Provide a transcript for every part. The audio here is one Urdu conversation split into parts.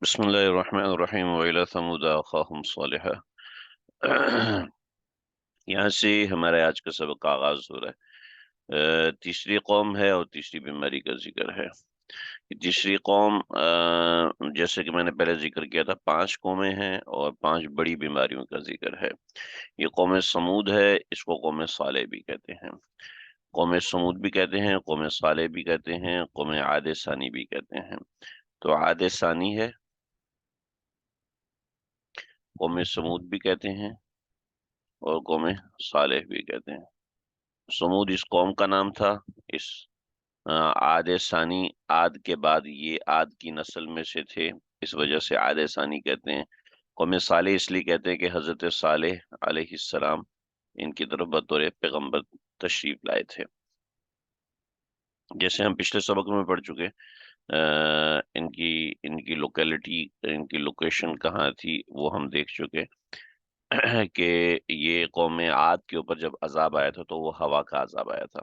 بسم الله الرحمن الرحیم وإلی ثمود أخاهم صالحا۔ یہاں سے ہمارے آج کا سبق آغاز ہو رہا ہے۔ تیسری قوم ہے اور تیسری بیماری کا ذکر ہے۔ تیسری قوم جیسے کہ میں نے پہلے ذکر کیا تھا، 5 قومیں ہیں اور 5 بڑی بیماریوں کا ذکر ہے۔ یہ قوم سمود ہے، اس کو قوم صالح بھی کہتے ہیں، قوم سمود بھی کہتے ہیں، قوم صالح بھی کہتے ہیں، قوم عاد ثانی بھی کہتے ہیں۔ تو عاد ثانی ہے، قوم سمود بھی کہتے ہیں اور قوم صالح بھی کہتے ہیں۔ سمود اس قوم کا نام تھا۔ اس عاد ثانی، عاد کے بعد یہ عاد کی نسل میں سے تھے، اس وجہ سے عاد ثانی کہتے ہیں۔ قوم صالح اس لیے کہتے ہیں کہ حضرت صالح علیہ السلام ان کی طرف بطور پیغمبر تشریف لائے تھے۔ جیسے ہم پچھلے سبق میں پڑھ چکے، ان کی لوکیلٹی، ان کی لوکیشن کہاں تھی وہ ہم دیکھ چکے کہ یہ قوم عاد کے اوپر جب عذاب آیا تھا تو وہ ہوا کا عذاب آیا تھا۔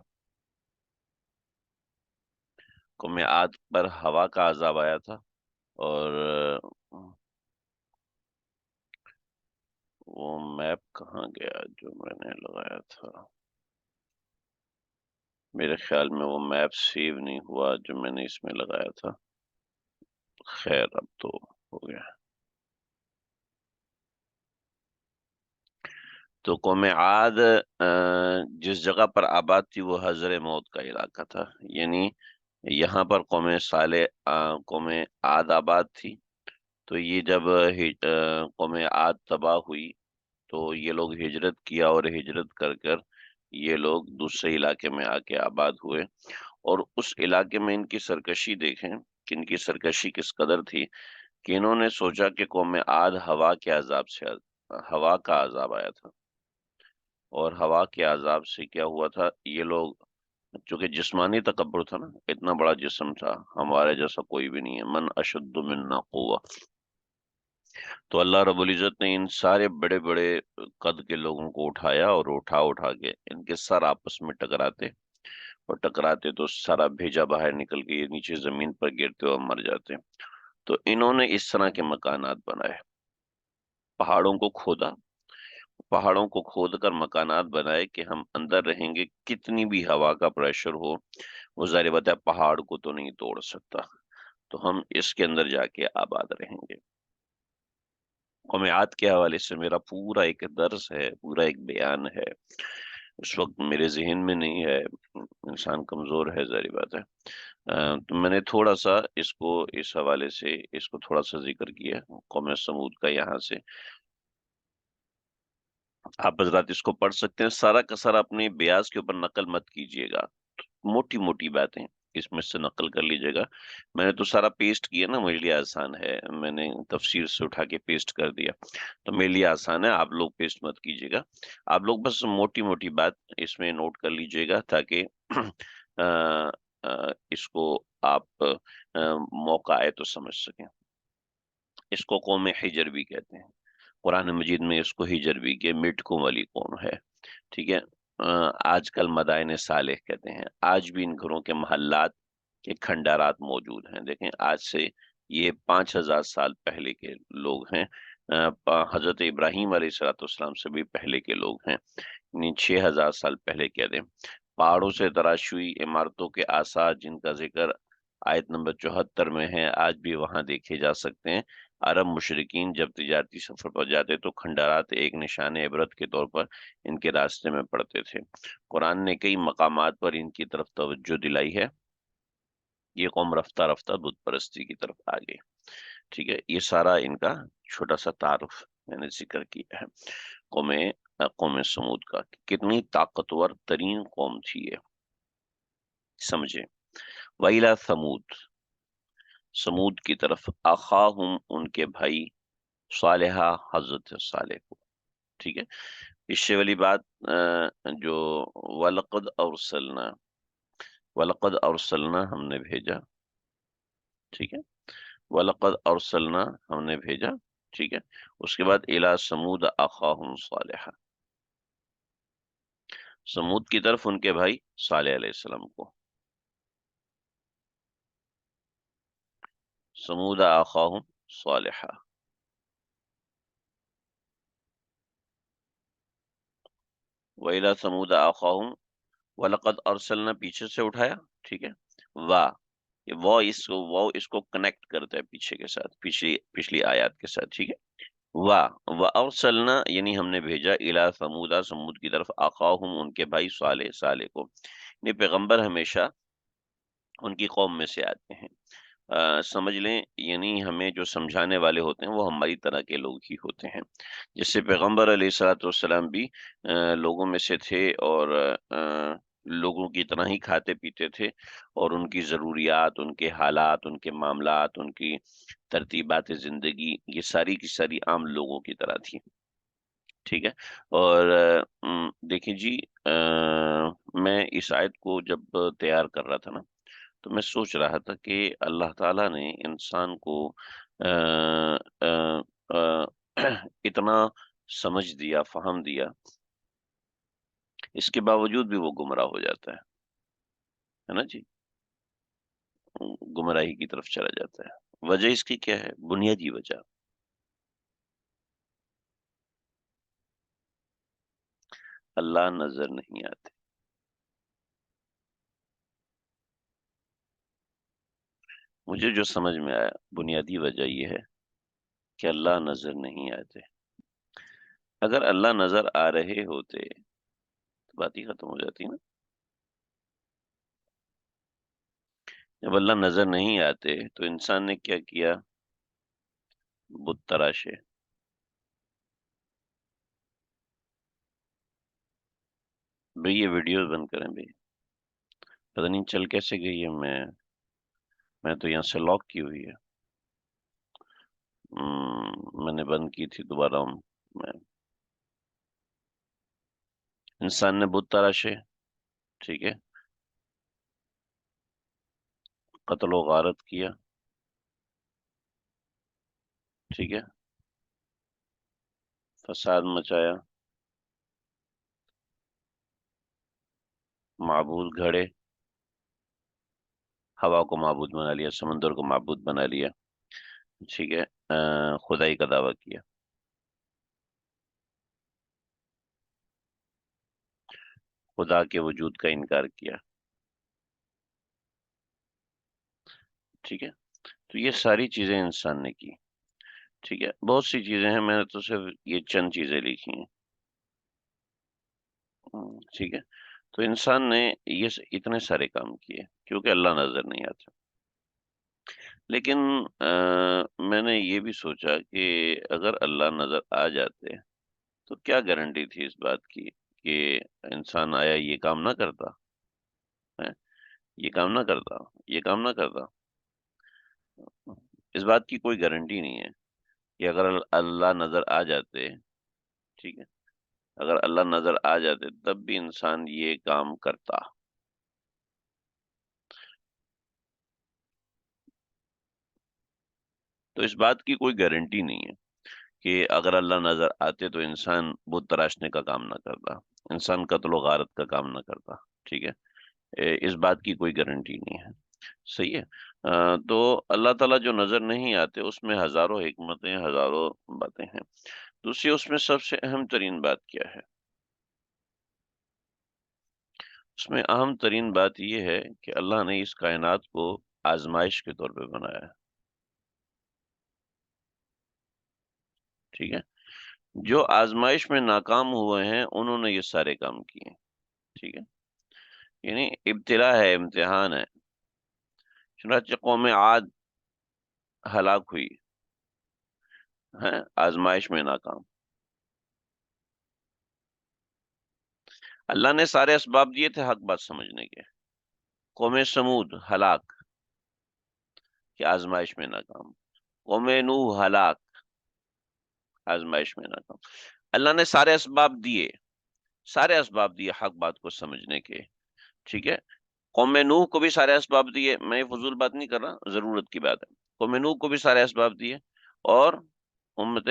قوم عاد پر ہوا کا عذاب آیا تھا، اور وہ میپ کہاں گیا جو میں نے لگایا تھا؟ میرے خیال میں وہ میپ سیو نہیں ہوا جو میں نے اس میں لگایا تھا۔ خیر اب تو ہو گیا۔ تو قوم عاد جس جگہ پر آباد تھی وہ حضر موت کا علاقہ تھا، یعنی یہاں پر قوم صالح قوم عاد آباد تھی۔ تو یہ جب قوم عاد تباہ ہوئی تو یہ لوگ ہجرت کیا، اور ہجرت کر کر یہ لوگ دوسرے علاقے میں آ کے آباد ہوئے، اور اس علاقے میں ان کی سرکشی دیکھیں کہ ان کی سرکشی کس قدر تھی کہ انہوں نے سوچا کہ قوم عاد ہوا کے عذاب سے، ہوا کا عذاب آیا تھا، اور ہوا کے عذاب سے کیا ہوا تھا، یہ لوگ چونکہ جسمانی تکبر تھا نا، اتنا بڑا جسم تھا، ہمارے جیسا کوئی بھی نہیں ہے، من اشد منا قوہ، تو اللہ رب العزت نے ان سارے بڑے بڑے قد کے لوگوں کو اٹھایا، اور اٹھا اٹھا کے ان کے سر آپس میں ٹکراتے، اور ٹکراتے تو سارا بھیجا باہر نکل کے یہ نیچے زمین پر گرتے اور مر جاتے۔ تو انہوں نے اس طرح کے مکانات بنائے، پہاڑوں کو کھودا، پہاڑوں کو کھود کر مکانات بنائے کہ ہم اندر رہیں گے، کتنی بھی ہوا کا پریشر ہو وہ ظاہر بات ہے پہاڑ کو تو نہیں توڑ سکتا، تو ہم اس کے اندر جا کے آباد رہیں گے۔ قوم عاد کے حوالے سے میرا پورا ایک درس ہے، پورا ایک بیان ہے، اس وقت میرے ذہن میں نہیں ہے، انسان کمزور ہے ظاہر بات ہے۔ تو میں نے تھوڑا سا اس کو اس حوالے سے اس کو تھوڑا سا ذکر کیا قوم سمود کا یہاں سے۔ آپ حضرات اس کو پڑھ سکتے ہیں، سارا کا سارا اپنے بیاض کے اوپر نقل مت کیجئے گا، موٹی موٹی باتیں اس میں سے نقل کر لیجئے گا۔ میں نے تو سارا پیسٹ کیا نا، میرے لیے آسان ہے، میں نے تفسیر سے اٹھا کے پیسٹ کر دیا، تو میرے لیے آسان ہے، آپ لوگ پیسٹ مت کیجئے گا، آپ لوگ بس موٹی موٹی بات اس میں نوٹ کر لیجئے گا تاکہ اس کو آپ موقع آئے تو سمجھ سکیں۔ اس کو قوم حجر بھی کہتے ہیں، قرآن مجید میں اس کو ہجر بھی کہ مٹکوں والی قوم ہے، ٹھیک ہے۔ آج کل مدائن صالح کہتے ہیں، آج بھی ان گھروں کے محلات کے کھنڈارات موجود ہیں۔ دیکھیں آج سے یہ 5,000 سال پہلے کے لوگ ہیں، حضرت ابراہیم علیہ السلام سے بھی پہلے کے لوگ ہیں، یعنی 6,000 سال پہلے کہہ دیں۔ پہاڑوں سے تراشی ہوئی عمارتوں کے آثار جن کا ذکر آیت نمبر 74 میں ہے، آج بھی وہاں دیکھے جا سکتے ہیں۔ عرب مشرقین جب تجارتی سفر پر جاتے تو کھنڈارات ایک نشان عبرت کے طور پر ان کے راستے میں پڑتے تھے۔ قرآن نے کئی مقامات پر ان کی طرف توجہ دلائی ہے۔ یہ قوم رفتہ رفتہ بت پرستی کی طرف آ گئی، ٹھیک ہے۔ یہ سارا ان کا چھوٹا سا تعارف میں نے ذکر کیا ہے قوم سمود کا، کتنی طاقتور ترین قوم تھی یہ، سمجھے۔ وَإِلَى ثَمُودَ، سمود کی طرف، اخاہم ان کے بھائی، صالحہ حضرت صالح کو، ٹھیک ہے۔ عشے والی بات جو وَلَقَدْ أَرْسَلْنَا، وَلَقَدْ أَرْسَلْنَا ہم نے بھیجا، ٹھیک ہے، وَلَقَدْ أَرْسَلْنَا ہم نے بھیجا، ٹھیک ہے۔ اس کے بعد إِلَى ثَمُودَ أَخَاهُمْ صَالِحًا، سمود کی طرف ان کے بھائی صالح علیہ السلام کو، سمود اخاہم صالحا. وَإِلَى ثَمُودَ أَخَاهُمْ وَلَقَدْ أَرْسَلْنَا پیچھے سے اٹھایا، ٹھیک ہے. وا، یہ وہ اس کو کنیکٹ کرتا ہے پیچھے کے ساتھ، پچھلی آیات کے ساتھ، ٹھیک ہے. وَأَرْسَلْنَا یعنی ہم نے بھیجا إِلَى ثَمُودَ سمود کی طرف أَخَاهُمْ ان کے بھائی صالح کو. یہ پیغمبر ہمیشہ ان کی قوم میں سے آتے ہیں. سمجھ لیں یعنی ہمیں جو سمجھانے والے ہوتے ہیں وہ ہماری طرح کے لوگ ہی ہوتے ہیں. جس سے پیغمبر علیہ الصلوۃ والسلام بھی لوگوں میں سے تھے، اور لوگوں کی طرح ہی کھاتے پیتے تھے، اور ان کی ضروریات، ان کے حالات، ان کے معاملات، ان کی ترتیبات زندگی یہ ساری کی ساری عام لوگوں کی طرح تھی. ٹھیک ہے. اور دیکھیں جی، میں اس آیت کو جب تیار کر رہا تھا نا، تو میں سوچ رہا تھا کہ اللہ تعالیٰ نے انسان کو آ، آ، آ، اتنا سمجھ دیا، فہم دیا، اس کے باوجود بھی وہ گمراہ ہو جاتا ہے نا جی، گمراہی کی طرف چلا جاتا ہے. وجہ اس کی کیا ہے؟ بنیادی وجہ، اللہ نظر نہیں آتے. مجھے جو سمجھ میں آیا بنیادی وجہ یہ ہے کہ اللہ نظر نہیں آتے. اگر اللہ نظر آ رہے ہوتے تو بات ہی ختم ہو جاتی نا. جب اللہ نظر نہیں آتے تو انسان نے کیا کیا؟ بت تراشے. بھئی یہ ویڈیوز بند کریں بھئی. پتہ نہیں چل کیسے گئی ہے، میں تو یہاں سے لاک کی ہوئی ہے. میں نے بند کی تھی دوبارہ. میں انسان نے بت تراشے، ٹھیک ہے، قتل و غارت کیا، ٹھیک ہے، فساد مچایا، معبود گھڑے، ہوا کو معبود بنا لیا، سمندر کو معبود بنا لیا، ٹھیک ہے، خدائی کا دعویٰ کیا. خدا کے وجود کا انکار کیا، ٹھیک ہے. تو یہ ساری چیزیں انسان نے کی، ٹھیک ہے. بہت سی چیزیں ہیں، میں نے تو صرف یہ چند چیزیں لکھی ہیں. ٹھیک ہے. تو انسان نے یہ اتنے سارے کام کیے کیونکہ اللہ نظر نہیں آتا. لیکن میں نے یہ بھی سوچا کہ اگر اللہ نظر آ جاتے تو کیا گارنٹی تھی اس بات کی کہ انسان آیا یہ کام نہ کرتا ہے، یہ کام نہ کرتا، یہ کام نہ کرتا. اس بات کی کوئی گارنٹی نہیں ہے کہ اگر اللہ نظر آ جاتے، ٹھیک ہے، اگر اللہ نظر آ جاتے تب بھی انسان یہ کام کرتا. تو اس بات کی کوئی گارنٹی نہیں ہے کہ اگر اللہ نظر آتے تو انسان بت تراشنے کا کام نہ کرتا، انسان قتل و غارت کا کام نہ کرتا. ٹھیک ہے. اس بات کی کوئی گارنٹی نہیں ہے. صحیح ہے. تو اللہ تعالیٰ جو نظر نہیں آتے اس میں ہزاروں حکمتیں، ہزاروں باتیں ہیں. دوسری اس میں سب سے اہم ترین بات کیا ہے؟ اس میں اہم ترین بات یہ ہے کہ اللہ نے اس کائنات کو آزمائش کے طور پہ بنایا ہے. ٹھیک ہے. جو آزمائش میں ناکام ہوئے ہیں انہوں نے یہ سارے کام کیے. ٹھیک ہے. یعنی ابتلا ہے، امتحان ہے. چنانچہ قوم عاد ہلاک ہوئی ہے آزمائش میں ناکام. اللہ نے سارے اسباب دیے تھے حق بات سمجھنے کے. قوم سمود ہلاک کہ آزمائش میں ناکام. قوم نوح ہلاک، آزمائش میں ناکام. اللہ نے سارے اسباب دیے حق بات کو سمجھنے کے. ٹھیک ہے. قوم نوح کو بھی سارے اسباب دیے، میں یہ فضول بات نہیں کر رہا، ضرورت کی بات ہے. قوم نوح کو بھی سارے اسباب دیے، اور امت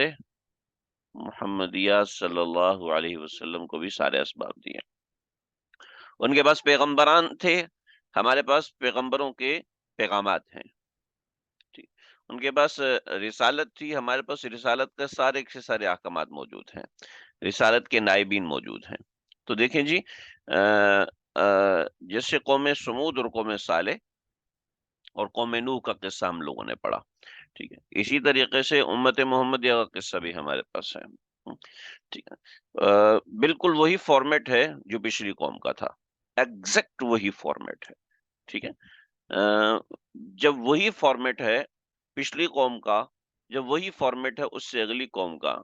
محمدیہ صلی اللہ علیہ وسلم کو بھی سارے اسباب دیے. ان کے پاس پیغمبران تھے، ہمارے پاس پیغمبروں کے پیغامات ہیں. ٹھیک. ان کے پاس رسالت تھی، ہمارے پاس رسالت کا سارے کے سارے احکامات موجود ہیں، رسالت کے نائبین موجود ہیں۔ تو دیکھیں جی، جیسے قوم سمود اور قوم صالح اور قوم نوح کا قصہ ہم لوگوں نے پڑھا، ٹھیک ہے، اسی طریقے سے امت محمدیہ کا قصہ بھی ہمارے پاس ہے، ٹھیک ہے، بالکل وہی فارمیٹ ہے جو پچھلی قوم کا تھا، ایگزیکٹ وہی فارمیٹ ہے، ٹھیک ہے۔ جب وہی فارمیٹ ہے پچھلی قوم کا، جب وہی فارمیٹ ہے اس سے اگلی قوم کا،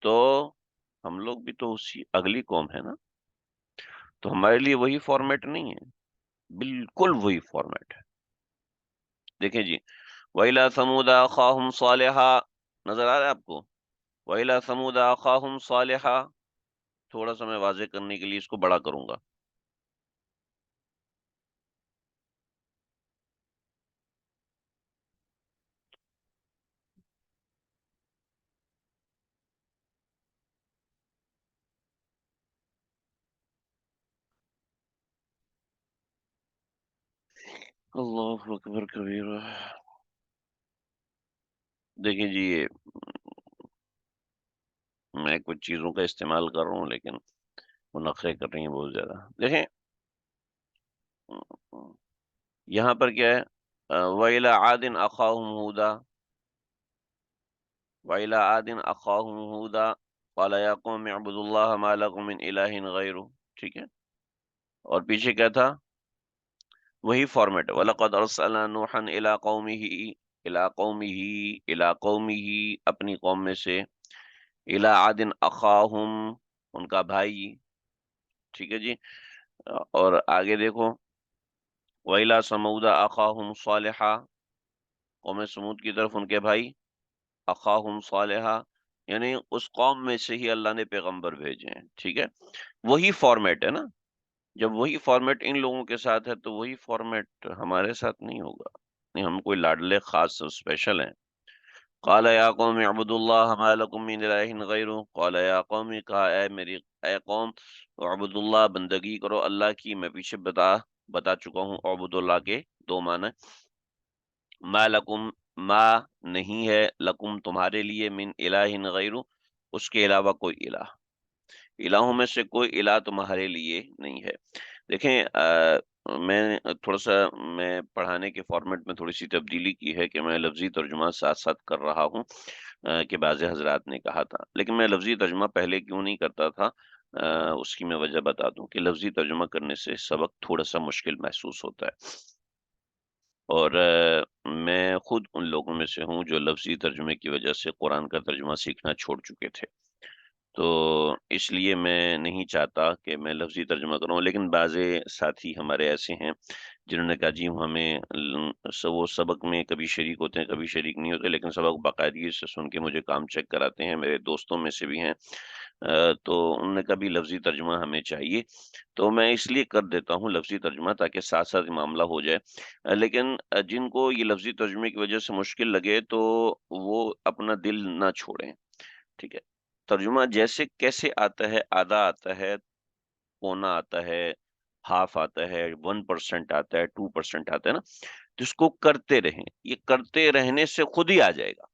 تو ہم لوگ بھی تو اسی اگلی قوم ہے نا، تو ہمارے لیے وہی فارمیٹ نہیں ہے، بالکل وہی فارمیٹ ہے۔ دیکھیں جی، وَإِلَى ثَمُودَ أَخَاهُمْ صَالِحًا، نظر آ رہا ہے آپ کو؟ وَإِلَى ثَمُودَ أَخَاهُمْ صَالِحًا، تھوڑا سا میں واضح کرنے کے لیے اس کو بڑا کروں گا۔ اللہ اکبر کبیرہ۔ دیکھیں جی، یہ میں کچھ چیزوں کا استعمال کر رہا ہوں لیکن وہ نخرے کر رہی ہیں بہت زیادہ۔ دیکھیں یہاں پر کیا ہے، وَإِلَى عَادٍ أَخَاهُمْ هُودًا، وَإِلَى عَادٍ أَخَاهُمْ هُودًا قَالَ يَا قَوْمِ اعْبُدُوا اللَّهَ مَا لَكُم مِّنْ إِلَٰهٍ غَيْرُهُ، ٹھیک ہے، اور پیچھے کیا تھا؟ وہی فارمیٹ ہے، وَلَقَدْ أَرْسَلْنَا نُوحًا إِلَىٰ قَوْمِهِ اپنی قوم میں سے، إِلَىٰ عَادٍ أَخَاهُمْ ان کا بھائی، ٹھیک ہے جی، اور آگے دیکھو، وَإِلَىٰ ثَمُودَ أَخَاهُمْ صَالِحًا، قوم سمود کی طرف ان کے بھائی أَخَاهُمْ صَالِحًا، یعنی اس قوم میں سے ہی اللہ نے پیغمبر بھیجے ہیں، ٹھیک ہے، وہی فارمیٹ ہے نا، جب وہی فارمیٹ ان لوگوں کے ساتھ ہے تو وہی فارمیٹ ہمارے ساتھ نہیں ہوگا، نہیں ہم کوئی لاڈلے خاص اسپیشل ہیں۔ قال یا قوم اعبدوا اللہ ما لکم من الہ غیرہ، قال یا قوم، کہا اے قوم، اعبدوا اللہ، بندگی کرو اللہ کی، میں پیچھے بتا چکا ہوں اعبد اللہ کے دو معنی، ما لکم، ما نہیں ہے، لکم تمہارے لیے، من الہ غیرہ اس کے علاوہ کوئی الہ، الہوں میں سے کوئی الہ تمہارے لیے نہیں ہے۔ دیکھیں میں تھوڑا سا میں پڑھانے کے فارمیٹ میں تھوڑی سی تبدیلی کی ہے کہ میں لفظی ترجمہ ساتھ ساتھ کر رہا ہوں، کہ بعض حضرات نے کہا تھا، لیکن میں لفظی ترجمہ پہلے کیوں نہیں کرتا تھا، اس کی میں وجہ بتا دوں کہ لفظی ترجمہ کرنے سے سبق تھوڑا سا مشکل محسوس ہوتا ہے، اور میں خود ان لوگوں میں سے ہوں جو لفظی ترجمے کی وجہ سے قرآن کا ترجمہ سیکھنا چھوڑ چکے تھے، تو اس لیے میں نہیں چاہتا کہ میں لفظی ترجمہ کروں، لیکن بعض ساتھی ہمارے ایسے ہیں جنہوں نے کہا جی ہمیں وہ سبق میں کبھی شریک ہوتے ہیں کبھی شریک نہیں ہوتے، لیکن سبق باقاعدگی سے سن کے مجھے کام چیک کراتے ہیں، میرے دوستوں میں سے بھی ہیں، تو انہوں نے کہا بھی لفظی ترجمہ ہمیں چاہیے، تو میں اس لیے کر دیتا ہوں لفظی ترجمہ تاکہ ساتھ ساتھ معاملہ ہو جائے، لیکن جن کو یہ لفظی ترجمے کی وجہ سے مشکل لگے تو وہ اپنا دل نہ چھوڑیں، ٹھیک ہے، ترجمہ جیسے کیسے آتا ہے، آدھا آتا ہے، پونا آتا ہے، ہاف آتا ہے، 1% آتا ہے، 2% آتا ہے نا، جس کو کرتے رہیں، یہ کرتے رہنے سے خود ہی آ جائے گا،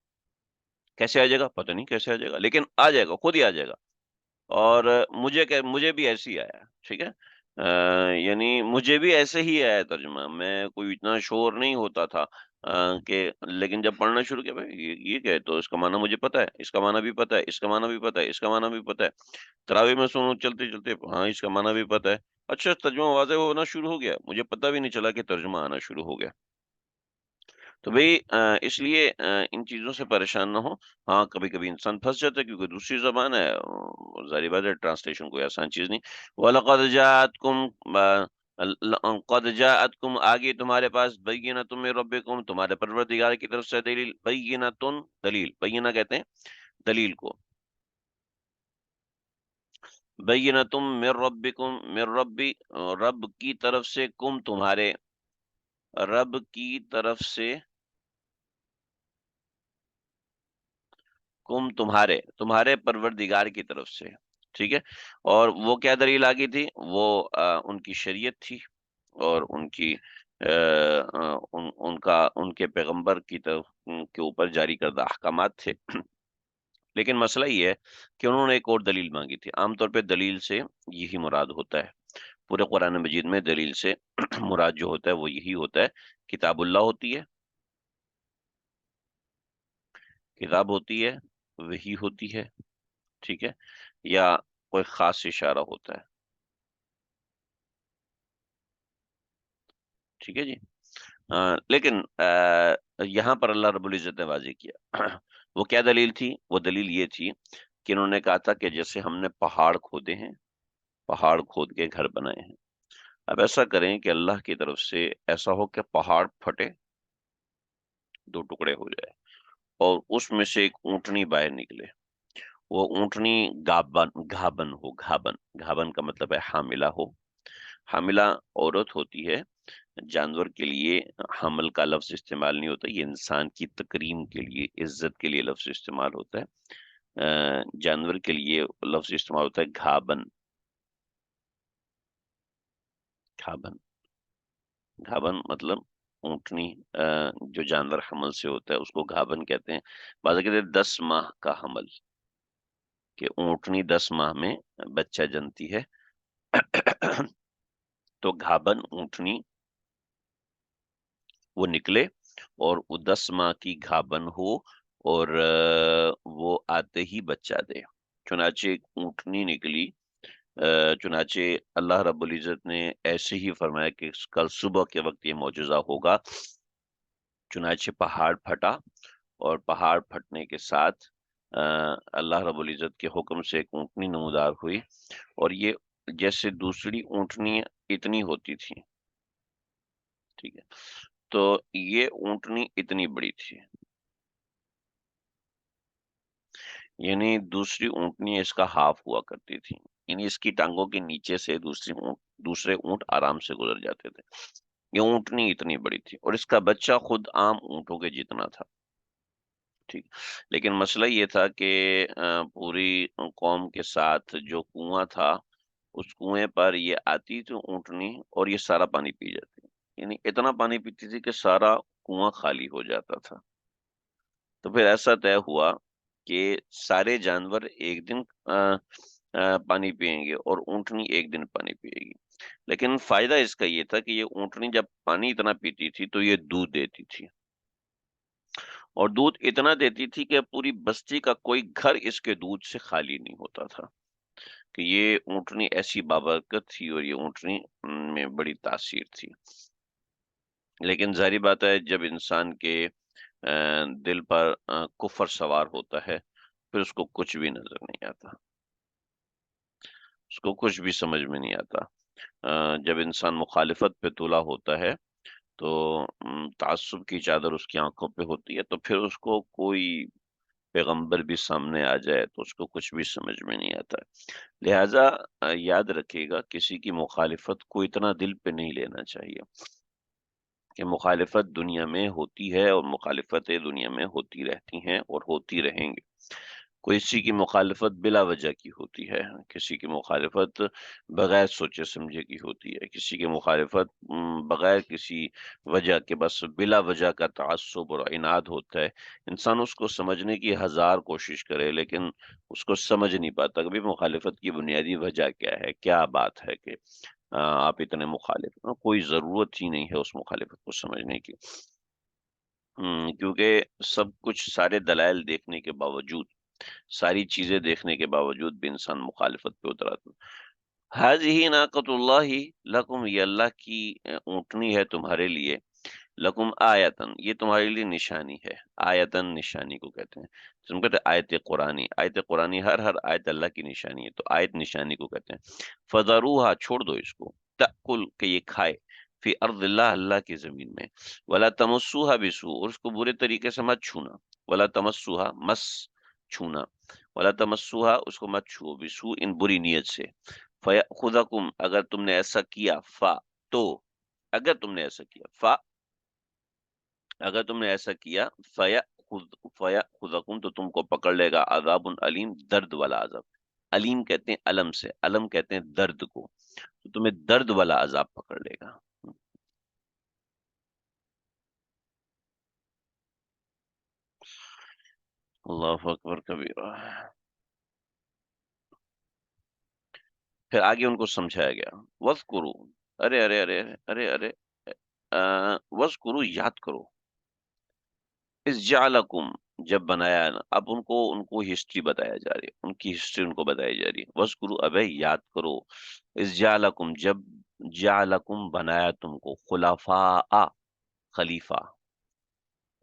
کیسے آ جائے گا پتہ نہیں کیسے آ جائے گا، لیکن آ جائے گا، خود ہی آ جائے گا، اور مجھے بھی ایسے ہی آیا، ٹھیک ہے، یعنی مجھے بھی ایسے ہی آیا ترجمہ، میں کوئی اتنا شور نہیں ہوتا تھا، کہ لیکن جب پڑھنا شروع کیا بھائی یہ کیا ہے، تو اس کا معنی مجھے پتا ہے، اس کا معنی بھی پتا ہے، اس کا معنی بھی پتا ہے، اس کا معنی بھی پتا ہے، تراویح میں سنوں چلتے چلتے ہاں اس کا معنی بھی پتا ہے، اچھا ترجمہ واضح ہونا شروع ہو گیا، مجھے پتا بھی نہیں چلا کہ ترجمہ آنا شروع ہو گیا، تو بھئی اس لیے ان چیزوں سے پریشان نہ ہو، ہاں کبھی کبھی انسان پھنس جاتا ہے کیونکہ دوسری زبان ہے، ظاہر بات ہے ٹرانسلیشن کوئی آسان چیز نہیں، وَلَقَدْ جَاءَتْكُمْ قد جاءتکم، آگے تمہارے پاس، بینۃ من ربکم، تمہارے پروردگار کی طرف سے دلیل، بینۃ دلیل، بینہ کہتے ہیں دلیل کو، بینۃ من ربکم، من ربی، رب کی طرف سے، کم تمہارے، رب کی طرف سے، کم تمہارے پروردگار کی طرف سے، ٹھیک ہے، اور وہ کیا دلیل آگی تھی، وہ ان کی شریعت تھی اور ان کی ان کے پیغمبر کی طرف کے اوپر جاری کردہ احکامات تھے۔ لیکن مسئلہ یہ ہے کہ انہوں نے ایک اور دلیل مانگی تھی۔ عام طور پہ دلیل سے یہی مراد ہوتا ہے، پورے قرآن مجید میں دلیل سے مراد جو ہوتا ہے وہ یہی ہوتا ہے، کتاب اللہ ہوتی ہے، کتاب ہوتی ہے، وحی ہوتی ہے، ٹھیک ہے، یا کوئی خاص اشارہ ہوتا ہے، ٹھیک ہے جی۔ لیکن یہاں پر اللہ رب العزت نے واضح کیا وہ کیا دلیل تھی؟ وہ دلیل یہ تھی کہ انہوں نے کہا تھا کہ جیسے ہم نے پہاڑ کھودے ہیں، پہاڑ کھود کے گھر بنائے ہیں، اب ایسا کریں کہ اللہ کی طرف سے ایسا ہو کہ پہاڑ پھٹے، دو ٹکڑے ہو جائے، اور اس میں سے ایک اونٹنی باہر نکلے۔ وہ اونٹنی گھابن ہو، گھابن، گھابن کا مطلب ہے حاملہ ہو، حاملہ عورت ہوتی ہے۔ جانور کے لیے حمل کا لفظ استعمال نہیں ہوتا، یہ انسان کی تکریم کے لیے، عزت کے لیے لفظ استعمال ہوتا ہے۔ جانور کے لیے لفظ استعمال ہوتا ہے گھابن، گھابن، گھابن مطلب اونٹنی، جو جانور حمل سے ہوتا ہے اس کو گھابن کہتے ہیں۔ بعض کہتے ہیں 10 ماہ کا حمل، کہ اونٹنی 10 ماہ میں بچہ جنتی ہے تو گھابن اونٹنی وہ نکلے، اور وہ 10 ماہ کی گھابن ہو، اور وہ آتے ہی بچہ دے۔ چنانچہ ایک اونٹنی نکلی، چنانچہ اللہ رب العزت نے ایسے ہی فرمایا کہ کل صبح کے وقت یہ معجزہ ہوگا۔ چنانچہ پہاڑ پھٹا، اور پہاڑ پھٹنے کے ساتھ اللہ رب العزت کے حکم سے ایک اونٹنی نمودار ہوئی، اور یہ جیسے دوسری اونٹنی اتنی ہوتی تھی، ٹھیک ہے، تو یہ اونٹنی اتنی بڑی تھی، یعنی دوسری اونٹنی اس کا ہاف ہوا کرتی تھی، یعنی اس کی ٹانگوں کے نیچے سے دوسرے اونٹ آرام سے گزر جاتے تھے۔ یہ اونٹنی اتنی بڑی تھی، اور اس کا بچہ خود عام اونٹوں کے جتنا تھا، ٹھیک۔ لیکن مسئلہ یہ تھا کہ پوری قوم کے ساتھ جو کنواں تھا، اس کنویں پر یہ آتی تو اونٹنی، اور یہ سارا پانی پی جاتی، یعنی اتنا پانی پیتی تھی کہ سارا کنواں خالی ہو جاتا تھا۔ تو پھر ایسا طے ہوا کہ سارے جانور ایک دن پانی پئیں گے، اور اونٹنی ایک دن پانی پیے گی۔ لیکن فائدہ اس کا یہ تھا کہ یہ اونٹنی جب پانی اتنا پیتی تھی تو یہ دودھ دیتی تھی، اور دودھ اتنا دیتی تھی کہ پوری بستی کا کوئی گھر اس کے دودھ سے خالی نہیں ہوتا تھا، کہ یہ اونٹنی ایسی بابرکت تھی، اور یہ اونٹنی میں بڑی تاثیر تھی۔ لیکن ظاہری بات ہے جب انسان کے دل پر کفر سوار ہوتا ہے، پھر اس کو کچھ بھی نظر نہیں آتا، اس کو کچھ بھی سمجھ میں نہیں آتا۔ جب انسان مخالفت پہ تلا ہوتا ہے تو تعصب کی چادر اس کی آنکھوں پہ ہوتی ہے، تو پھر اس کو کوئی پیغمبر بھی سامنے آ جائے تو اس کو کچھ بھی سمجھ میں نہیں آتا ہے۔ لہٰذا یاد رکھیے گا، کسی کی مخالفت کو اتنا دل پہ نہیں لینا چاہیے، کہ مخالفت دنیا میں ہوتی ہے، اور مخالفتیں دنیا میں ہوتی رہتی ہیں اور ہوتی رہیں گی۔ کسی کی مخالفت بلا وجہ کی ہوتی ہے، کسی کی مخالفت بغیر سوچے سمجھے کی ہوتی ہے، کسی کی مخالفت بغیر کسی وجہ کے بس بلا وجہ کا تعصب اور عناد ہوتا ہے۔ انسان اس کو سمجھنے کی 1000 کوشش کرے، لیکن اس کو سمجھ نہیں پاتا کبھی مخالفت کی بنیادی وجہ کیا ہے، کیا بات ہے کہ آپ اتنے مخالف ہیں۔ کوئی ضرورت ہی نہیں ہے اس مخالفت کو سمجھنے کی، کیونکہ سب کچھ، سارے دلائل دیکھنے کے باوجود، ساری چیزیں دیکھنے کے باوجود بھی انسان مخالفت پہ اترا تھا۔ حاذہ ناقۃ اللہ لکم، یہ اللہ کی اونٹنی ہے تمہارے لیے، لکم آیتن، یہ تمہارے لیے نشانی ہے۔ آیتن نشانی کو کہتے ہیں، جس کو کہتے ہیں آیت قرآنی۔ آیت قرآنی، ہر آیت اللہ کی نشانی ہے، تو آیت نشانی کو کہتے ہیں۔ فذروہا، چھوڑ دو اس کو، تأکل، کہ یہ کھائے، فی ارض اللہ، اللہ کی زمین میں، ولا تمسوہا بسوء، اور اس کو برے طریقے سے مت چھونا، ولا تمسوہا، مس، چھونا، ولا تمسوہا، اس کو مت چھو، بسوء، ان بری نیت سے، فیأخذکم، اگر تم نے ایسا کیا، تو، اگر تم نے ایسا کیا، اگر تم نے ایسا کیا، فَيَأْخُذَكُمْ، تو تم کو پکڑ لے گا عذاب علیم، درد والا عذاب۔ علیم کہتے ہیں علم سے، علم کہتے ہیں درد کو، تو تمہیں درد والا عذاب پکڑ لے گا۔ اللہ اکبر کبیرہ. پھر آگے ان کو سمجھایا گیا. وَاذْكُرُوا، ارے ارے ارے ارے ارے وَاذْكُرُوا، یاد کرو. اِذْ جَعَلَكُمْ، جب بنایا نا. اب ان کو ہسٹری بتایا جا رہی ہے، ان کی ہسٹری ان کو بتائی جا رہی ہے. وَاذْكُرُوا، ابے یاد کرو. اِذْ جَعَلَكُمْ، جب جَعَلَكُمْ بنایا تم کو. خلفاء، خلیفہ،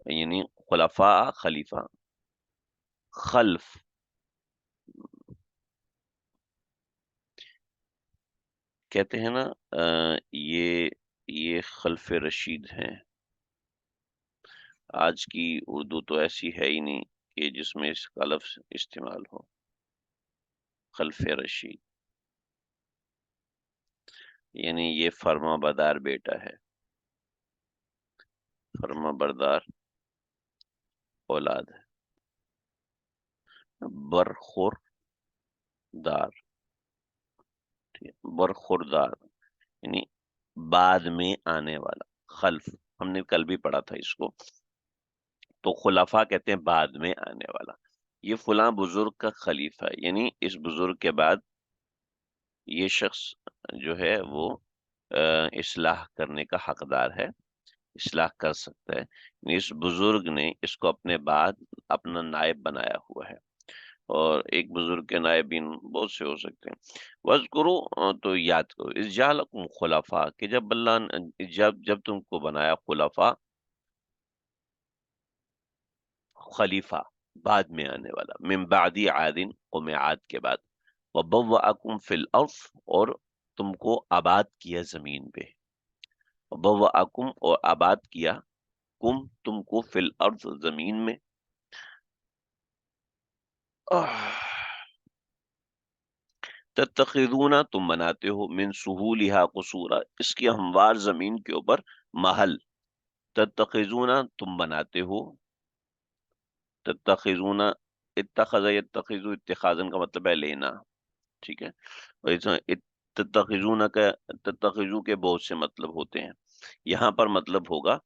یعنی خلفاء خلیفہ. خلف کہتے ہیں نا، یہ خلف رشید ہیں. آج کی اردو تو ایسی ہے ہی نہیں کہ جس میں اس کا لفظ استعمال ہو. خلف رشید یعنی یہ فرما بردار بیٹا ہے، فرما بردار اولاد ہے. برخوردار، برخوردار یعنی بعد میں آنے والا. خلف ہم نے کل بھی پڑھا تھا اس کو. تو خلفاء کہتے ہیں بعد میں آنے والا. یہ فلاں بزرگ کا خلیفہ ہے، یعنی اس بزرگ کے بعد یہ شخص جو ہے وہ اصلاح کرنے کا حقدار ہے، اصلاح کر سکتا ہے. یعنی اس بزرگ نے اس کو اپنے بعد اپنا نائب بنایا ہوا ہے. اور ایک بزرگ کے نائبین بہت سے ہو سکتے ہیں. وَاذْكُرُوا، تو یاد کرو. اِذْ جَعَلَكُمْ خُلَفَاءَ، کہ جب اللہ نے جب تم کو بنایا خلفاء، خلیفہ بعد میں آنے والا. من بعد عاد، قوم عاد کے بعد. وَبَوَّأَكُمْ فِي الْأَرْضِ، اور تم کو آباد کیا زمین پہ. وَبَوَّأَكُمْ، اور آباد کیا. تم کو فی الارض، زمین میں. تتخذون، تم بناتے ہو. من سہولہا قصورا، اس کی ہموار زمین کے اوپر محل. تتخذون، تم بناتے ہو. تتخذون، اتخذ یتخذ، اتخاذن کا مطلب ہے لینا. ٹھیک ہے. اور اس میں تتخذون کا، تتخذو کے بہت سے مطلب ہوتے ہیں. یہاں پر مطلب ہوگا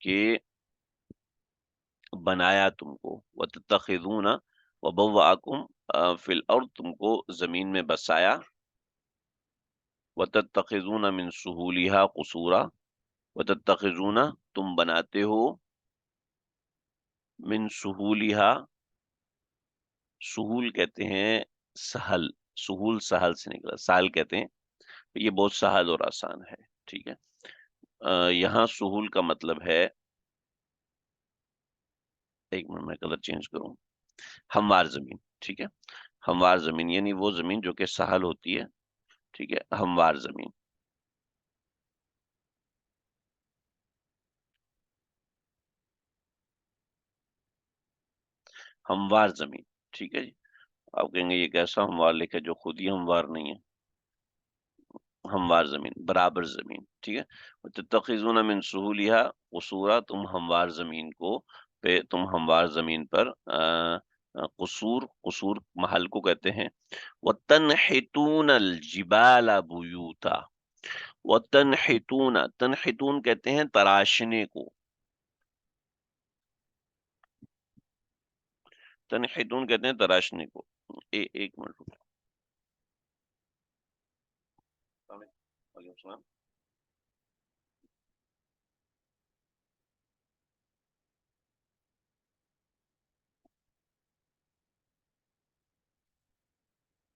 کہ بنایا تم کو. وتتخذون، وبوأکم فی الارض، تم کو زمین میں بسایا. وتتخذون من سہولہا قصورا، وتتخذون، تم بناتے ہو. من سہولہا، سہول کہتے ہیں سہل. سہول سہل سے نکلا، سہل کہتے ہیں. یہ بہت سہل اور آسان ہے. ٹھیک ہے. یہاں سہول کا مطلب ہے، ایک منٹ میں کلر چینج کروں. ہموار زمین. ٹھیک ہے. ہموار زمین یعنی وہ زمین جو کہ سہل ہوتی ہے. ٹھیک ہے. ہموار زمین. ہموار زمین. ٹھیک ہے جی. آپ کہیں گے یہ کیسا ہموار لکھا جو خود ہی ہموار نہیں ہے. ہموار زمین، برابر زمین. ٹھیک ہے. تتخذون من سہولہا قصورا، تم ہموار زمین کو تم ہموار زمین پر قصور، قصور محل کو کہتے ہیں. وَتَنْحِتُونَ الْجِبَالَ بُيُوتًا، وَتَنْحِتُونَ، تنحتون کہتے ہیں تراشنے کو. تنحتون کہتے ہیں تراشنے کو. ایک منٹ رکو. وعلیکم السلام.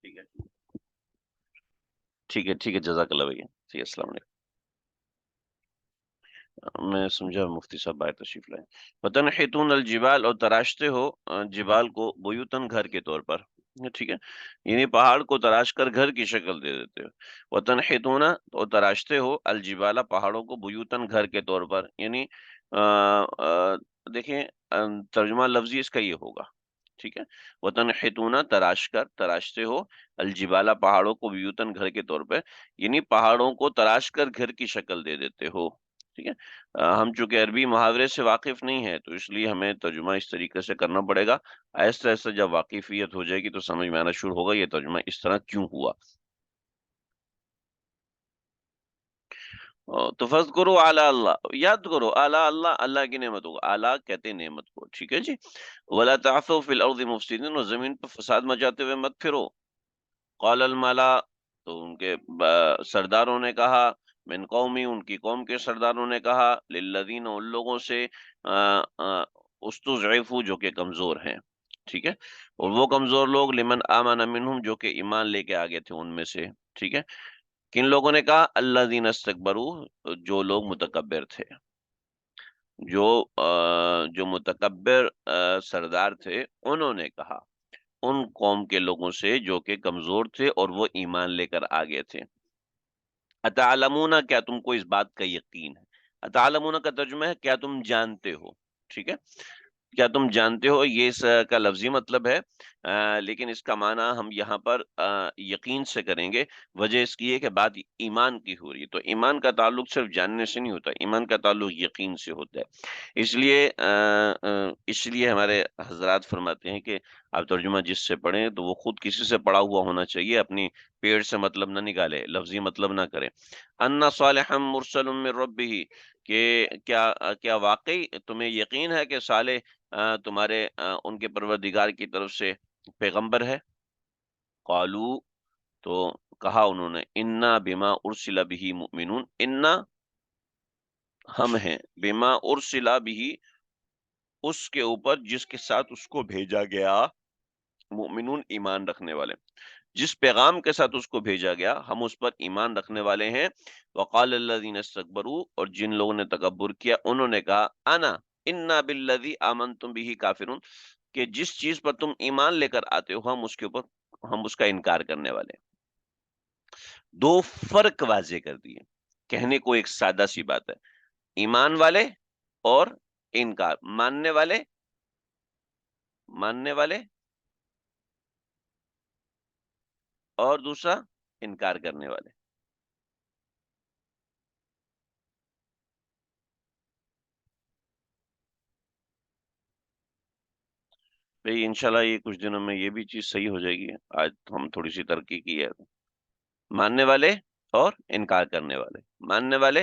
ٹھیک ہے ٹھیک ہے ٹھیک ہے، جزاک اللہ بھیا. ٹھیک ہے، السلام علیکم. میں سمجھا مفتی صاحب باہر تشریف لائیں. وَتَنْحِتُونَ الْجِبَالَ، اور تراشتے ہو جبال کو. بیوتن، گھر کے طور پر. ٹھیک ہے. یعنی پہاڑ کو تراش کر گھر کی شکل دے دیتے ہو. وَتَنْحِتُونَ، اور تراشتے ہو. الجبال، پہاڑوں کو. بیوتن، گھر کے طور پر. یعنی دیکھیں ترجمہ لفظی اس کا یہ ہوگا. ٹھیک ہے. وَتَنْحِتُونَ، تراش کر، تراشتے ہو. الجبال، پہاڑوں کو. بیوتن، گھر کے طور پہ. یعنی پہاڑوں کو تراش کر گھر کی شکل دے دیتے ہو. ٹھیک ہے. ہم چونکہ عربی محاورے سے واقف نہیں ہے تو اس لیے ہمیں ترجمہ اس طریقے سے کرنا پڑے گا. آہستہ آہستہ جب واقفیت ہو جائے گی تو سمجھ میں آنا شروع ہوگا یہ ترجمہ اس طرح کیوں ہوا. تو فذکروا اعلی اللہ، یاد کرو اعلی اللہ، اللہ کی نعمتوں کو، اعلی کہتے ہیں نعمت کو، ٹھیک ہے جی۔ ولا تعثوا فی الارض مفسدین، اور زمین پر فساد مچاتے ہوئے مت پھرو۔ قال الملا، تو ان کے سرداروں نے کہا، من قومی، ان کی قوم کے سرداروں نے کہا، للذین، ان لوگوں سے استضعفوا، جو کہ کمزور ہیں، ٹھیک ہے، اور وہ کمزور لوگ، لمن آمن منہم، جو کہ ایمان لے کے آگے تھے ان میں سے، ٹھیک ہے۔ کن لوگوں نے کہا؟ الذین استکبروا، جو لوگ متکبر تھے، جو جو متکبر سردار تھے، انہوں نے کہا ان قوم کے لوگوں سے جو کہ کمزور تھے اور وہ ایمان لے کر آگے تھے، اتعلمون، کیا تم کو اس بات کا یقین ہے؟ اتعلمون کا ترجمہ ہے کیا تم جانتے ہو، ٹھیک ہے، کیا تم جانتے ہو، یہ اس کا لفظی مطلب ہے، لیکن اس کا معنی ہم یہاں پر یقین سے کریں گے۔ وجہ اس کی ہے کہ بات ایمان کی ہو رہی ہے، تو ایمان کا تعلق صرف جاننے سے نہیں ہوتا، ایمان کا تعلق یقین سے ہوتا ہے۔ اس لیے ہمارے حضرات فرماتے ہیں کہ آپ ترجمہ جس سے پڑھیں تو وہ خود کسی سے پڑھا ہوا ہونا چاہیے، اپنی پیڑ سے مطلب نہ نکالے، لفظی مطلب نہ کرے۔ ان صالحا مرسل من ربہ، کہ کیا کیا واقعی تمہیں یقین ہے کہ صالح تمہارے ان کے پروردگار کی طرف سے پیغمبر ہے؟ قالو، تو کہا انہوں نے، انا بما ارسل به مؤمنون، انا، ہم ہیں، بما ارسل به، اس کے اوپر جس کے ساتھ اس کو بھیجا گیا، مؤمنون، ایمان رکھنے والے، جس پیغام کے ساتھ اس کو بھیجا گیا ہم اس پر ایمان رکھنے والے ہیں۔ وقال الذین استکبروا، اور جن لوگوں نے تکبر کیا انہوں نے کہا، انا، انا بالذی آمنتم به کافرون، کہ جس چیز پر تم ایمان لے کر آتے ہو ہم اس کے اوپر، ہم اس کا انکار کرنے والے ہیں۔ دو فرق واضح کر دیے، کہنے کو ایک سادہ سی بات ہے، ایمان والے اور انکار، ماننے والے، ماننے والے، اور دوسرا انکار کرنے والے۔ بھئی انشاءاللہ یہ کچھ دنوں میں یہ بھی چیز صحیح ہو جائے گی، آج ہم تھوڑی سی ترقی کی ہے۔ ماننے والے اور انکار کرنے والے، ماننے والے،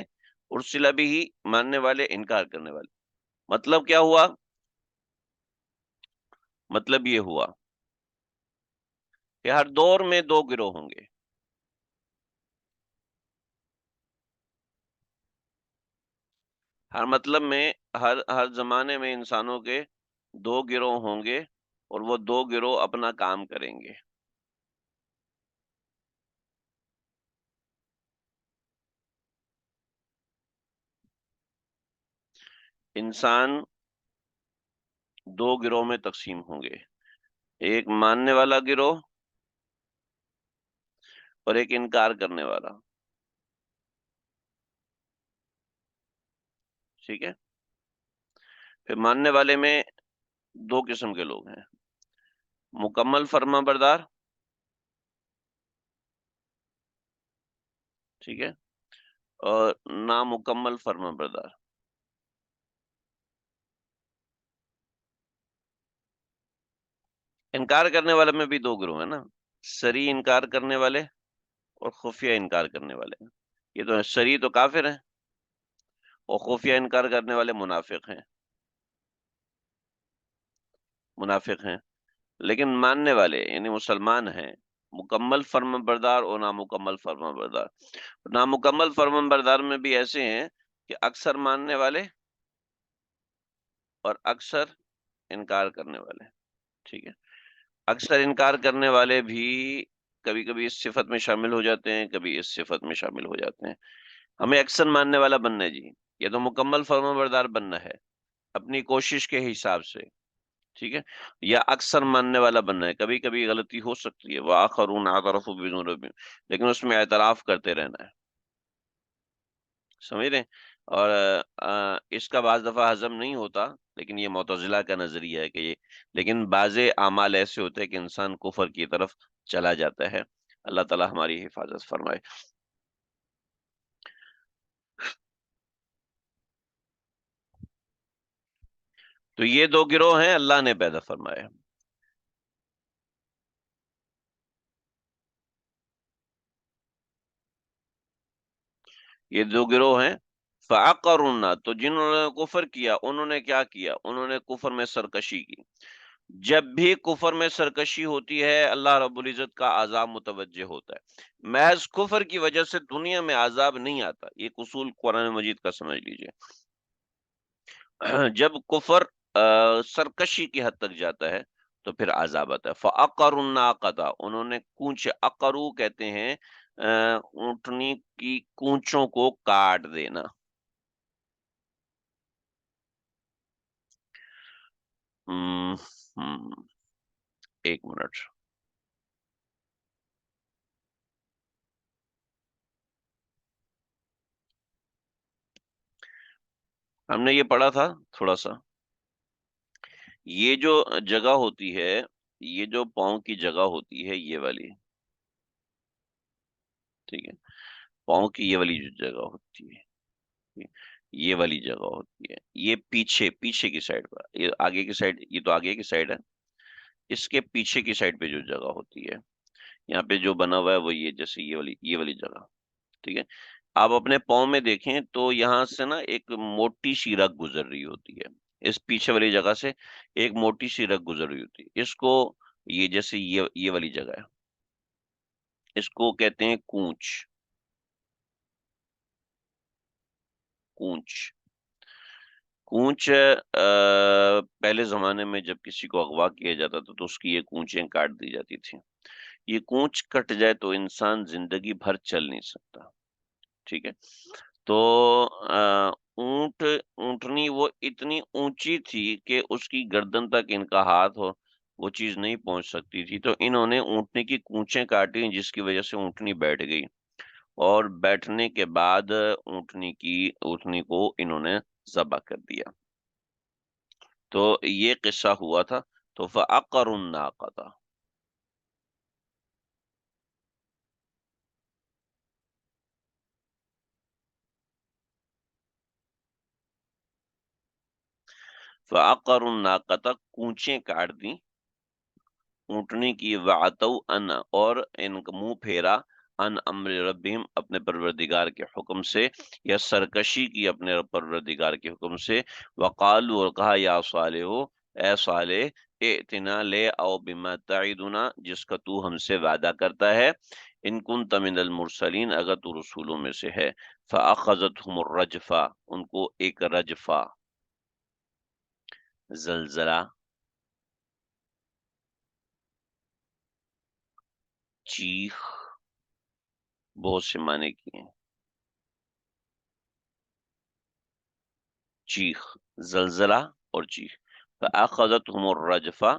ارسلہ بھی ہی، ماننے والے، انکار کرنے والے، مطلب کیا ہوا؟ مطلب یہ ہوا کہ ہر دور میں دو گروہ ہوں گے، ہر مطلب میں، ہر زمانے میں انسانوں کے دو گروہ ہوں گے، اور وہ دو گروہ اپنا کام کریں گے۔ انسان دو گروہ میں تقسیم ہوں گے، ایک ماننے والا گروہ اور ایک انکار کرنے والا، ٹھیک ہے۔ پھر ماننے والے میں دو قسم کے لوگ ہیں، مکمل فرما بردار، ٹھیک ہے، اور نامکمل فرما بردار۔ انکار کرنے والے میں بھی دو گروہ ہیں نا، سری انکار کرنے والے اور خفیہ انکار کرنے والے۔ یہ تو سری تو کافر ہیں، اور خفیہ انکار کرنے والے منافق ہیں، منافق ہیں، لیکن ماننے والے یعنی مسلمان ہیں، مکمل فرما بردار اور نامکمل فرما بردار۔ نامکمل فرما بردار میں بھی ایسے ہیں کہ اکثر ماننے والے اور اکثر انکار کرنے والے، ٹھیک ہے۔ اکثر انکار کرنے والے بھی کبھی کبھی اس صفت میں شامل ہو جاتے ہیں، کبھی اس صفت میں شامل ہو جاتے ہیں۔ ہمیں اکثر ماننے والا بننا ہے جی، یا تو مکمل فرما بردار بننا ہے اپنی کوشش کے حساب سے، ٹھیک ہے، یا اکثر ماننے والا بننا ہے، کبھی کبھی غلطی ہو سکتی ہے، وآخرون اعترفوا بذنوبہم، لیکن اس میں اعتراف کرتے رہنا ہے، سمجھ رہے ہیں؟ اور اس کا بعض دفعہ ہضم نہیں ہوتا، لیکن یہ معتزلہ کا نظریہ ہے کہ یہ، لیکن بعض اعمال ایسے ہوتے ہیں کہ انسان کفر کی طرف چلا جاتا ہے۔ اللہ تعالی ہماری حفاظت فرمائے۔ تو یہ دو گروہ ہیں اللہ نے پیدا فرمائے۔ یہ دو گروہ ہیں. فعقروا، تو جنہوں نے کفر کیا انہوں نے کیا کیا؟ انہوں نے کفر میں سرکشی کی. جب بھی کفر میں سرکشی ہوتی ہے اللہ رب العزت کا عذاب متوجہ ہوتا ہے. محض کفر کی وجہ سے دنیا میں عذاب نہیں آتا، یہ اصول قرآن مجید کا سمجھ لیجئے. جب کفر سرکشی کی حد تک جاتا ہے تو پھر عذاب آتا ہے. فَأَقَرُوا النَّاقَةَ، انہوں نے کونچ، اقرو کہتے ہیں اونٹنی کی کونچوں کو کاٹ دینا. ہم، ہم، ایک منٹ. ہم نے یہ پڑھا تھا تھوڑا سا. یہ جو جگہ ہوتی ہے، یہ جو پاؤں کی جگہ ہوتی ہے یہ والی، ٹھیک ہے، پاؤں کی یہ والی جو جگہ ہوتی ہے، یہ والی جگہ ہوتی ہے، یہ پیچھے پیچھے کی سائڈ پر، یہ آگے کی سائڈ، یہ تو آگے کی سائڈ ہے، اس کے پیچھے کی سائڈ پہ جو جگہ ہوتی ہے، یہاں پہ جو بنا ہوا ہے وہ یہ، جیسے یہ والی جگہ، ٹھیک ہے. آپ اپنے پاؤں میں دیکھیں تو یہاں سے نا ایک موٹی سی رگ گزر رہی ہوتی ہے، اس پیچھے والی جگہ سے ایک موٹی سی رگ گزر رہی ہوتی ہے. اس کو، یہ جیسے یہ والی جگہ ہے، اس کو کہتے ہیں کونچ. کونچ، کونچ پہلے زمانے میں جب کسی کو اغوا کیا جاتا تھا تو اس کی یہ کونچیں کاٹ دی جاتی تھی. یہ کونچ کٹ جائے تو انسان زندگی بھر چل نہیں سکتا، ٹھیک ہے. تو اونٹنی وہ اتنی اونچی تھی کہ اس کی گردن تک ان کا ہاتھ ہو وہ چیز نہیں پہنچ سکتی تھی، تو انہوں نے اونٹنی کی کونچیں کاٹی جس کی وجہ سے اونٹنی بیٹھ گئی، اور بیٹھنے کے بعد اونٹنی کو انہوں نے ذبح کر دیا. تو یہ قصہ ہوا تھا. تو فَعَقَرُوا النَّاقَةَ. فَعَقَرُوا النَّاقَةَ، کونچیں کاٹ دیں اونٹنی کی. وَعَتَوْا ان، اور ان کا منہ پھیرا، ان امر ربہم، اپنے پروردگار کے حکم سے، یا سرکشی کی اپنے پروردگار کے حکم سے. وقالوا، اور کہا، یا صالح، اے صالح، ائتنا، لے آؤ، بما تعدنا، جس کا تو ہم سے وعدہ کرتا ہے، ان کنت من المرسلین، اگر تو رسولوں میں سے ہے. فاخذتهم الرجفہ، ان کو ایک رجفہ، زلزلہ، چیخ، بہت سے معنی کی ہیں. چیخ، زلزلہ اور چیخ. فاخذتهم الرجفہ،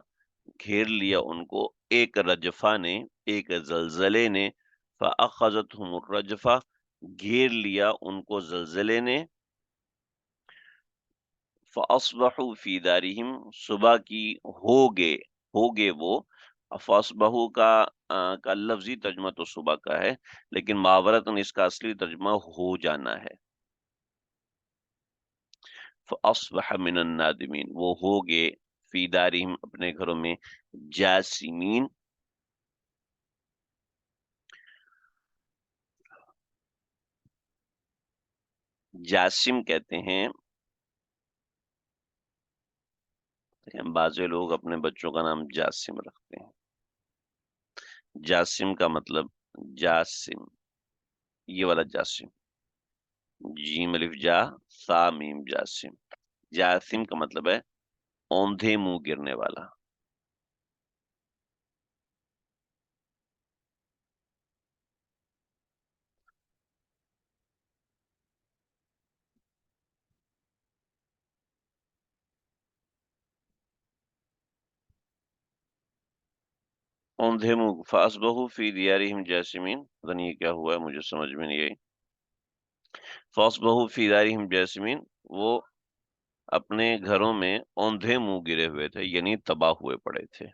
گھیر لیا ان کو ایک رجفہ نے، ایک زلزلے نے. فاخذتهم الرجفہ، گھیر لیا ان کو زلزلے نے. فاصبحوا فی دارہم، صبح کی ہوگے وہ. فاصبحوا کا لفظی ترجمہ تو صبح کا ہے، لیکن محاورتاً اس کا اصلی ترجمہ ہو جانا ہے. فاصبح من النادمین، وہ ہو گئے فی دارہم، اپنے گھروں میں، جاسمین. جاسم کہتے ہیں، بعض لوگ اپنے بچوں کا نام جاسم رکھتے ہیں. جاسم کا مطلب، جاسم، یہ والا جاسم، جیم الف جا، سا میم، جاسم. جاسم کا مطلب ہے اوندھے منہ گرنے والا. اوندھے منہ. فاصبحوا فی دیارہم جاسمین، پتہ نہیں یہ کیا ہوا ہے، مجھے سمجھ میں نہیں آئی. فاصبحوا فی دیارہم جاسمین، وہ اپنے گھروں میں اوندھے منہ گرے ہوئے تھے، یعنی تباہ ہوئے پڑے تھے.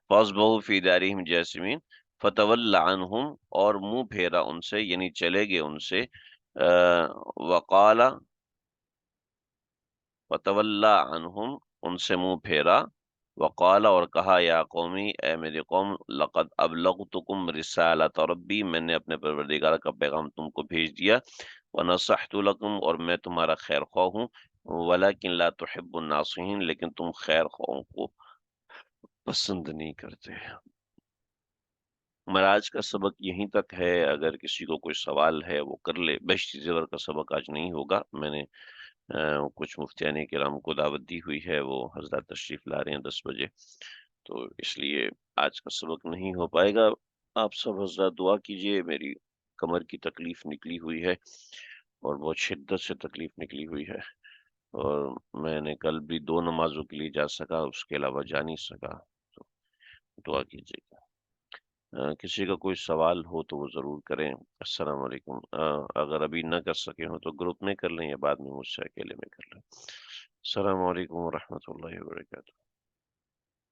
فاصبحوا فی دارہم جاسمین، فتولی عنہم، اور منہ پھیرا ان سے، یعنی چلے گئے ان سے. وقال، فتولی عنہم، ان سے منہ پھیرا. وقال، اور کہا، یا قومی، اے میری قوم، لقد ابلغتکم رسالۃ ربی، میں نے اپنے پروردگار کا پیغام تم کو بھیج دیا. ونصحت لکم، اور میں تمہارا خیر خواہ ہوں، ولکن لا تحب الناصحین، لیکن تم خیر خواہوں کو پسند نہیں کرتے۔ مراج کا سبق یہیں تک ہے، اگر کسی کو کوئی سوال ہے وہ کر لے۔ بہشتی زیور کا سبق آج نہیں ہوگا، میں نے کچھ مفتیان کرام کو دعوت دی ہوئی ہے، وہ حضرات تشریف لا رہے ہیں 10 بجے، تو اس لیے آج کا سبق نہیں ہو پائے گا۔ آپ سب حضرات دعا کیجئے، میری کمر کی تکلیف نکلی ہوئی ہے اور بہت شدت سے تکلیف نکلی ہوئی ہے، اور میں نے کل بھی 2 نمازوں کے لیے جا سکا، اس کے علاوہ جا نہیں سکا، تو دعا کیجئے گا۔ کسی کا کوئی سوال ہو تو وہ ضرور کریں۔ السلام علیکم۔ اگر ابھی نہ کر سکے ہوں تو گروپ میں کر لیں یا بعد میں مجھ سے اکیلے میں کر لیں۔ السلام علیکم ورحمۃ اللہ وبرکاتہ۔